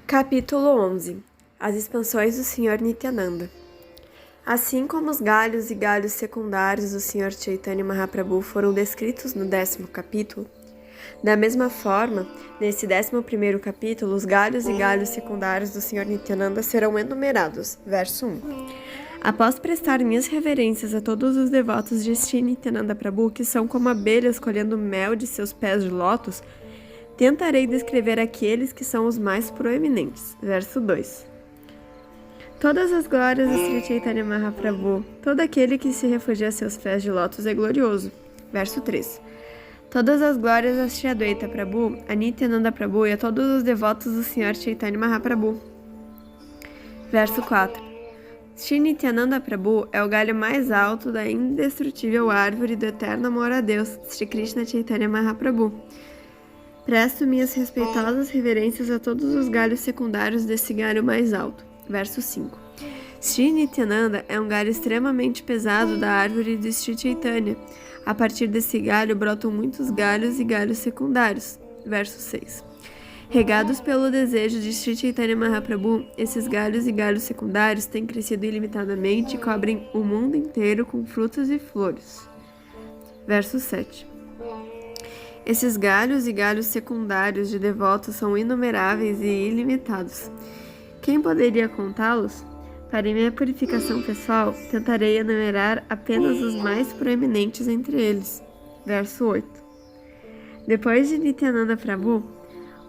Capítulo 11. As expansões do Sr. Nityananda. Assim como os galhos e galhos secundários do Sr. Chaitanya Mahaprabhu foram descritos no 10º capítulo, da mesma forma, nesse 11º capítulo, os galhos e galhos secundários do Sr. Nityananda serão enumerados. Verso 1. Após prestar minhas reverências a todos os devotos de Sri Nityananda Prabhu, que são como abelhas colhendo mel de seus pés de lótus, tentarei descrever aqueles que são os mais proeminentes. Verso 2. Todas as glórias do Sri Chaitanya Mahaprabhu, todo aquele que se refugia a seus pés de lótus é glorioso. Verso 3. Todas as glórias a Sri Adwaita Prabhu, a Nityananda Prabhu e a todos os devotos do Sr. Chaitanya Mahaprabhu. Verso 4. Sri Nityananda Prabhu é o galho mais alto da indestrutível árvore do eterno amor a Deus, Sri Krishna Chaitanya Mahaprabhu. Presto minhas respeitosas reverências a todos os galhos secundários desse galho mais alto. Verso 5. Sri Nityananda é um galho extremamente pesado da árvore de Sri Chaitanya. A partir desse galho brotam muitos galhos e galhos secundários. Verso 6. Regados pelo desejo de Sri Chaitanya Mahaprabhu, esses galhos e galhos secundários têm crescido ilimitadamente e cobrem o mundo inteiro com frutas e flores. Verso 7. Esses galhos e galhos secundários de devotos são inumeráveis e ilimitados. Quem poderia contá-los? Para minha purificação pessoal, tentarei enumerar apenas os mais proeminentes entre eles. Verso 8. Depois de Nityananda Prabhu,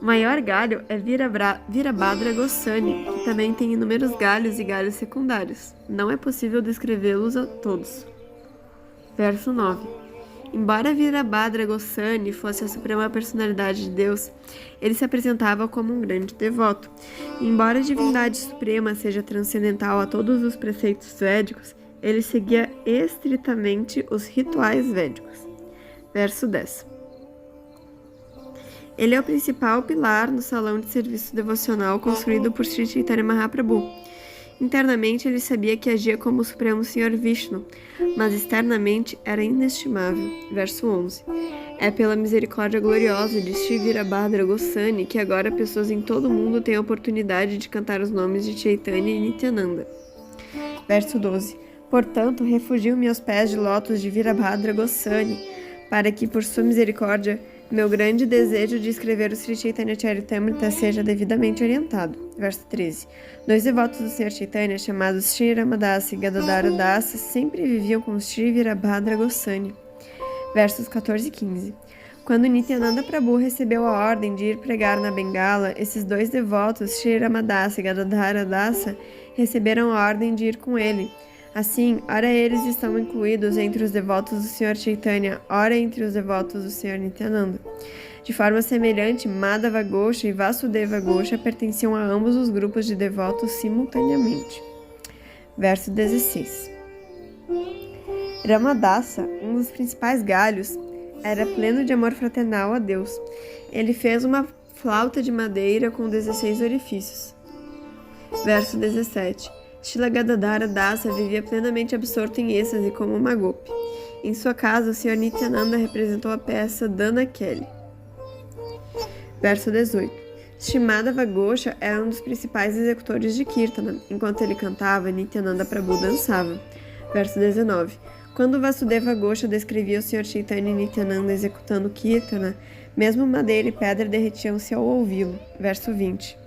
o maior galho é Virabhadra Goswami, que também tem inúmeros galhos e galhos secundários. Não é possível descrevê-los a todos. Verso 9. Embora Virabhadra Goswami fosse a suprema personalidade de Deus, ele se apresentava como um grande devoto. Embora a divindade suprema seja transcendental a todos os preceitos védicos, ele seguia estritamente os rituais védicos. Verso 10. Ele é o principal pilar no salão de serviço devocional construído por Sri Chaitanya Mahaprabhu. Internamente ele sabia que agia como o Supremo Senhor Vishnu, mas externamente era inestimável. Verso 11. É pela misericórdia gloriosa de Sri Virabhadra Goswami que agora pessoas em todo o mundo têm a oportunidade de cantar os nomes de Chaitanya e Nityananda. Verso 12. Portanto, refugio-me aos pés de lótus de Virabhadra Goswami, para que, por sua misericórdia, meu grande desejo de escrever o Sri Chaitanya Charitamrita seja devidamente orientado. Verso 13. Dois devotos do Sr. Chaitanya, chamados Sri Ramadasa e Gadadhara Dasa, sempre viviam com Sri Virabhadra Goswami. Versos 14 e 15. Quando Nityananda Prabhu recebeu a ordem de ir pregar na Bengala, esses dois devotos, Sri Ramadasa e Gadadhara Dasa, receberam a ordem de ir com ele. Assim, ora eles estão incluídos entre os devotos do Sr. Chaitanya, ora entre os devotos do Sr. Nityananda. De forma semelhante, Madhava Gosha e Vasudeva Gosha pertenciam a ambos os grupos de devotos simultaneamente. Verso 16. Ramadasa, um dos principais galhos, era pleno de amor fraternal a Deus. Ele fez uma flauta de madeira com 16 orifícios. Verso 17. Srila Gadadhara Dasa vivia plenamente absorto em êxtase como uma gopi. Em sua casa, o Sr. Nityananda representou a peça Dana Kelly. Verso 18. Sri Madhava Gosha era um dos principais executores de Kirtana. Enquanto ele cantava, Nityananda Prabhu dançava. Verso 19. Quando Vasudeva Gosha descrevia o Sr. Chaitanya e Nityananda executando Kirtana, mesmo madeira e pedra derretiam-se ao ouvi-lo. Verso 20.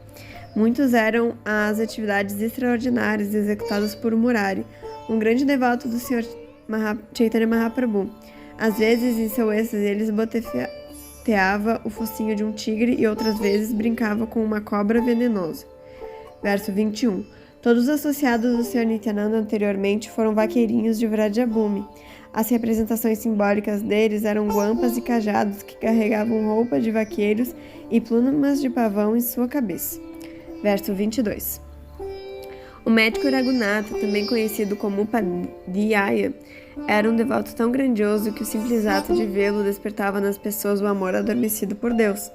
Muitos eram as atividades extraordinárias executadas por Murari, um grande devoto do Sr. Chaitanya Mahaprabhu. Às vezes, em seu êxtase, ele botefeteava o focinho de um tigre e outras vezes brincava com uma cobra venenosa. Verso 21. Todos os associados do Sr. Nityananda anteriormente foram vaqueirinhos de Vrajabhumi. As representações simbólicas deles eram guampas e cajados que carregavam roupa de vaqueiros e plumas de pavão em sua cabeça. Verso 22. O médico Raghunatha, também conhecido como Upadhyaya, era um devoto tão grandioso que o simples ato de vê-lo despertava nas pessoas o amor adormecido por Deus.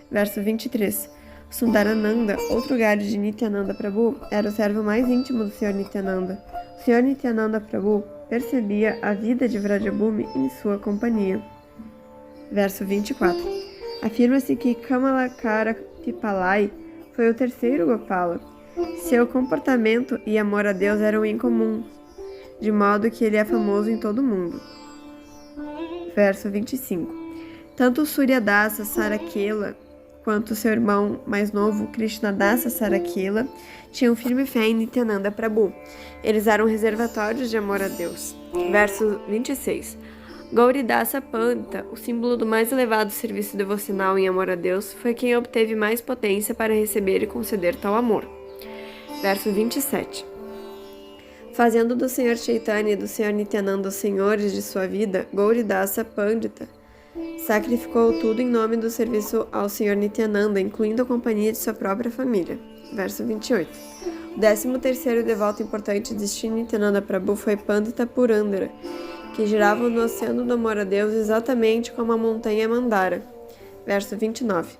Verso 23. Sundarananda, outro galho de Nityananda Prabhu, era o servo mais íntimo do Sr. Nityananda. O Sr. Nityananda Prabhu percebia a vida de Vrajabhumi em sua companhia. Verso 24. Afirma-se que Kamalakara Pipalai foi o terceiro Gopala. Seu comportamento e amor a Deus eram incomuns, de modo que ele é famoso em todo o mundo. Verso 25. Tanto Suryadasa Sarakela quanto seu irmão mais novo, Krishnadasa Sarakela, tinham firme fé em Nityananda Prabhu. Eles eram reservatórios de amor a Deus. Verso 26. Gauridasa Pandita, o símbolo do mais elevado serviço devocional em amor a Deus, foi quem obteve mais potência para receber e conceder tal amor. Verso 27. Fazendo do Senhor Chaitanya e do Senhor Nityananda os senhores de sua vida, Gauridasa Pandita sacrificou tudo em nome do serviço ao Senhor Nityananda, incluindo a companhia de sua própria família. Verso 28. O 13º devoto importante de Shri Nityananda Prabhu foi Pandita Purandara, que girava no oceano do amor a Deus exatamente como a montanha Mandara. Verso 29.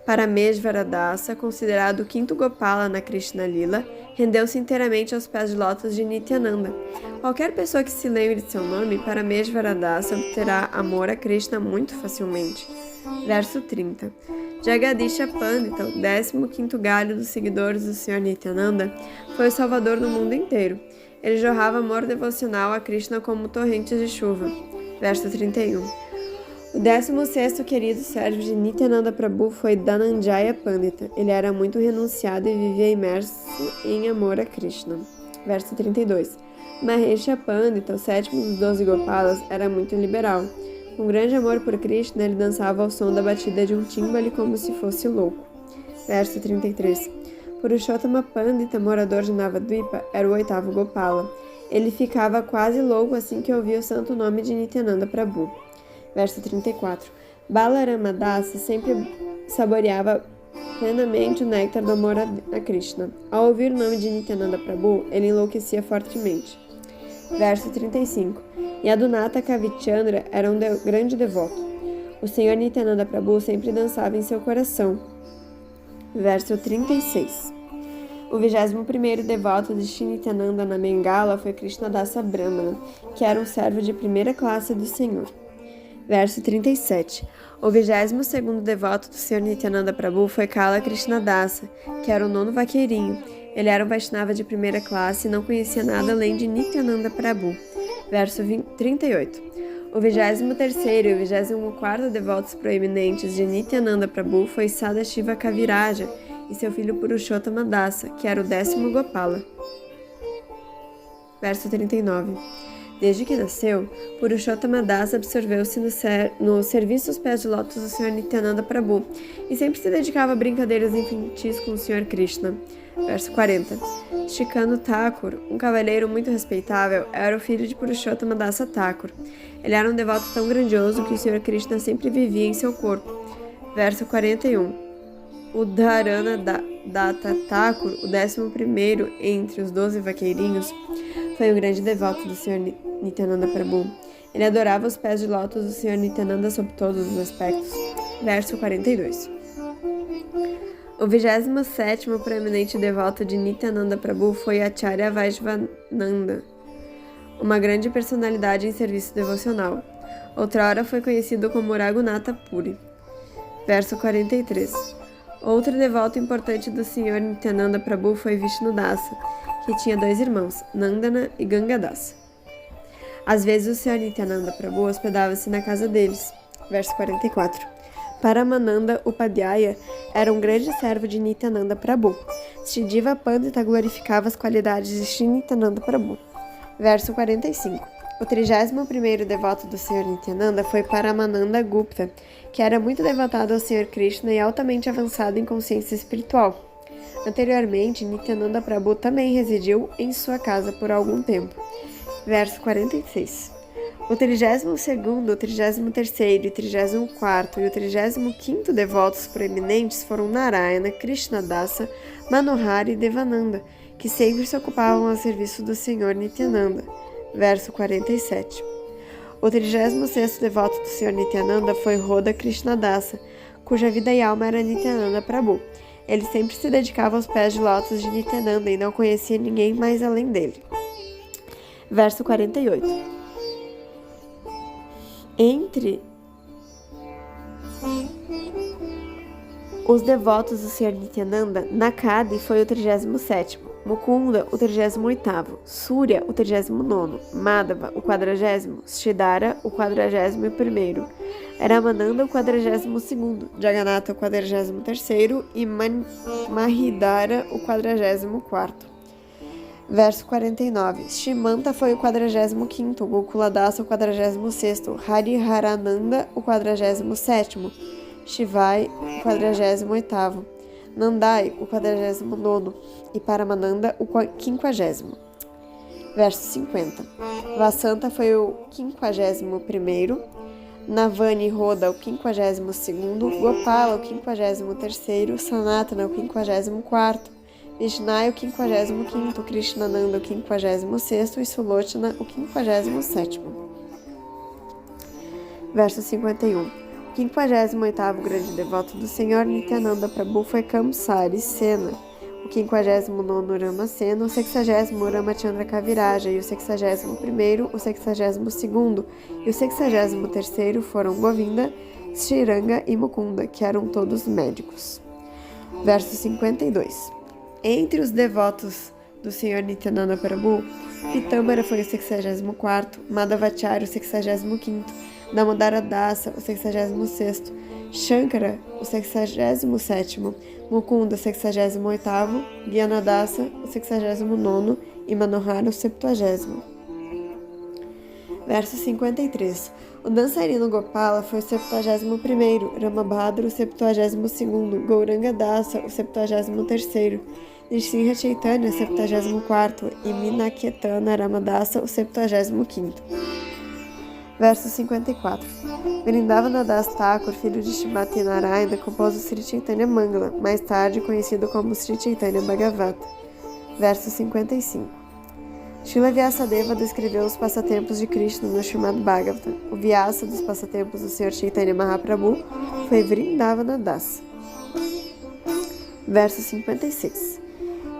Parameshvaradasa, considerado o quinto Gopala na Krishna Lila, rendeu-se inteiramente aos pés de lótus de Nityananda. Qualquer pessoa que se lembre de seu nome, Parameshvaradasa, obterá amor a Krishna muito facilmente. Verso 30. Jagadisha Pandita, o 15º galho dos seguidores do Senhor Nityananda, foi o salvador do mundo inteiro. Ele jorrava amor devocional a Krishna como torrentes de chuva. Verso 31. O 16º querido servo de Nityananda Prabhu foi Dhananjaya Pandita. Ele era muito renunciado e vivia imerso em amor a Krishna. Verso 32. Mahesha Pandita, o 7º dos 12 Gopalas, era muito liberal. Com grande amor por Krishna, ele dançava ao som da batida de um timbale como se fosse louco. Verso 33. Purushottama Pandita, morador de Navadvipa, era o 8º Gopala. Ele ficava quase louco assim que ouvia o santo nome de Nityananda Prabhu. Verso 34. Balarama Dasa sempre saboreava plenamente o néctar do amor a Krishna. Ao ouvir o nome de Nityananda Prabhu, ele enlouquecia fortemente. Verso 35. Yadunata Kavichandra era um grande devoto. O Senhor Nityananda Prabhu sempre dançava em seu coração. Verso 36. O 21º devoto de Shri Nityananda na Bengala foi Krishnadasa Brahmana, que era um servo de primeira classe do Senhor. Verso 37. O 22º devoto do Senhor Nityananda Prabhu foi Kala Krishnadasa, que era o 9º vaqueirinho. Ele era um Vaishnava de primeira classe e não conhecia nada além de Nityananda Prabhu. Verso 38. O 23º e o 24º devotos proeminentes de Nityananda Prabhu foi Sadashiva Kaviraja e seu filho Purushottama Dasa, que era o 10º Gopala. Verso 39. Desde que nasceu, Purushottama Dasa absorveu-se no serviço aos pés de lótus do Senhor Nityananda Prabhu e sempre se dedicava a brincadeiras infantis com o Senhor Krishna. Verso 40. Shikando Thakur, um cavalheiro muito respeitável, era o filho de Purushottama Dasa Thakur. Ele era um devoto tão grandioso que o Senhor Krishna sempre vivia em seu corpo. Verso 41. O Dharana Datta Thakur, o 11º entre os 12 vaqueirinhos, foi um grande devoto do Senhor Nityananda Prabhu. Ele adorava os pés de lótus do Senhor Nityananda sob todos os aspectos. Verso 42. O 27º proeminente devoto de Nityananda Prabhu foi Acharya Vaishvananda, uma grande personalidade em serviço devocional. Outrora foi conhecido como Raghunatha Puri. Verso 43. Outro devoto importante do Senhor Nityananda Prabhu foi Vishnudasa, que tinha 2 irmãos, Nandana e Gangadasa. Às vezes o Senhor Nityananda Prabhu hospedava-se na casa deles. Verso 44. Paramananda Upadhyaya era um grande servo de Nityananda Prabhu. Shridiva Pandita glorificava as qualidades de Shri Nityananda Prabhu. Verso 45. O 31º devoto do Senhor Nityananda foi Paramananda Gupta, que era muito devotado ao Senhor Krishna e altamente avançado em consciência espiritual. Anteriormente, Nityananda Prabhu também residiu em sua casa por algum tempo. Verso 46. O 32º, o 33º, o 34º e o 35º devotos proeminentes foram Narayana, Krishnadasa, Manohara e Devananda, que sempre se ocupavam a serviço do Senhor Nityananda. Verso 47. O 36º devoto do Senhor Nityananda foi Roda Krishnadasa, cuja vida e alma era Nityananda Prabhu. Ele sempre se dedicava aos pés de lótus de Nityananda e não conhecia ninguém mais além dele. Verso 48. Os devotos do Sr. Nityananda, Nakadi foi o 37º, Mukunda o 38º, Surya o 39º, Madhava o 40º, Shidhara o 41º, Ramananda o 42º, Jagannatha o 43º e Mahidara o 44º. Verso 49. Shimanta foi o 45º, Gokuladasa o 46º, Hariharananda o 47º, Shivai o 48º, Nandai o 49º e Paramananda o 50º. Verso 50. Vasanta foi o 51º, Navani Roda o 52º, Gopala o 53º, Sanatana o 54º, Vishnai o 55º, Krishnananda o 56º e Sulochana o 57º. Verso 51. O 58º grande devoto do Senhor Nityananda Prabhu foi Kamsari Sena, o 59º Ramasena, o 60º Ramachandra Kaviraja e o 61º, o 62º e o 63º foram Govinda, Shiranga e Mukunda, que eram todos médicos. Verso 52. Entre os devotos do Senhor Nityananda Prabhu, Pitambara foi o 64º, Madhavacharya o 65º, Damodara Dasa o 66º, Shankara o 67º, Mukunda o 68º, Gyanadasa o 69º e Manohara o 70º. Verso 53. O dançarino Gopala foi o 71º, Ramabhadra o 72º, Gauranga Dasa o 73º, Nrsimha Chaitanya o 74º e Minaketana Ramadasa o 75º. Verso 54. Vrindavana Das Thakur, filho de Shrimati Narayana, compôs o Sri Chaitanya Mangala, mais tarde conhecido como Sri Chaitanya Bhagavata. Verso 55. Srila Vyasadeva descreveu os passatempos de Krishna no Srimad Bhagavata. O Vyasa dos passatempos do Sr. Chaitanya Mahaprabhu foi Vrindavana Das. Verso 56.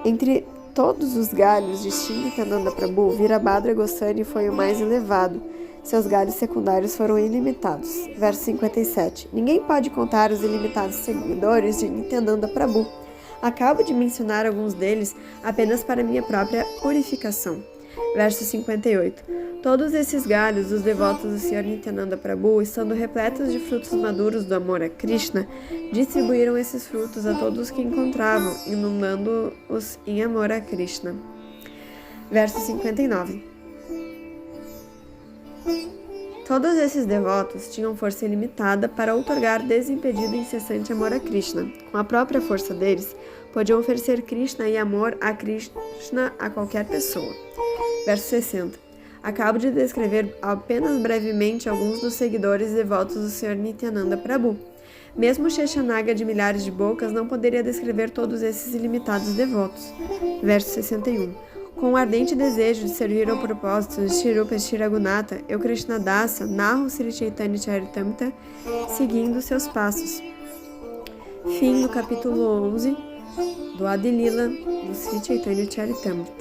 Entre todos os galhos de Shri Nityananda Prabhu, Virabhadra Goswami foi o mais elevado. Seus galhos secundários foram ilimitados. Verso 57. Ninguém pode contar os ilimitados seguidores de Nityananda Prabhu. Acabo de mencionar alguns deles apenas para minha própria purificação. Verso 58. Todos esses galhos dos devotos do Sr. Nityananda Prabhu, estando repletos de frutos maduros do amor a Krishna, distribuíram esses frutos a todos que encontravam, inundando-os em amor a Krishna. Verso 59. Todos esses devotos tinham força ilimitada para outorgar desimpedido e incessante amor a Krishna. Com a própria força deles, podiam oferecer Krishna e amor a Krishna a qualquer pessoa. Verso 60. Acabo de descrever apenas brevemente alguns dos seguidores devotos do Sr. Nityananda Prabhu. Mesmo Sheshanaga de milhares de bocas não poderia descrever todos esses ilimitados devotos. Verso 61. Com o ardente desejo de servir ao propósito de Shri Rupa Shri Raghunatha, eu, Krishnadasa, narro Sri Chaitanya Charitamrita seguindo seus passos. Fim do capítulo 11 do Adi Lila do Sri Chaitanya Charitamrita.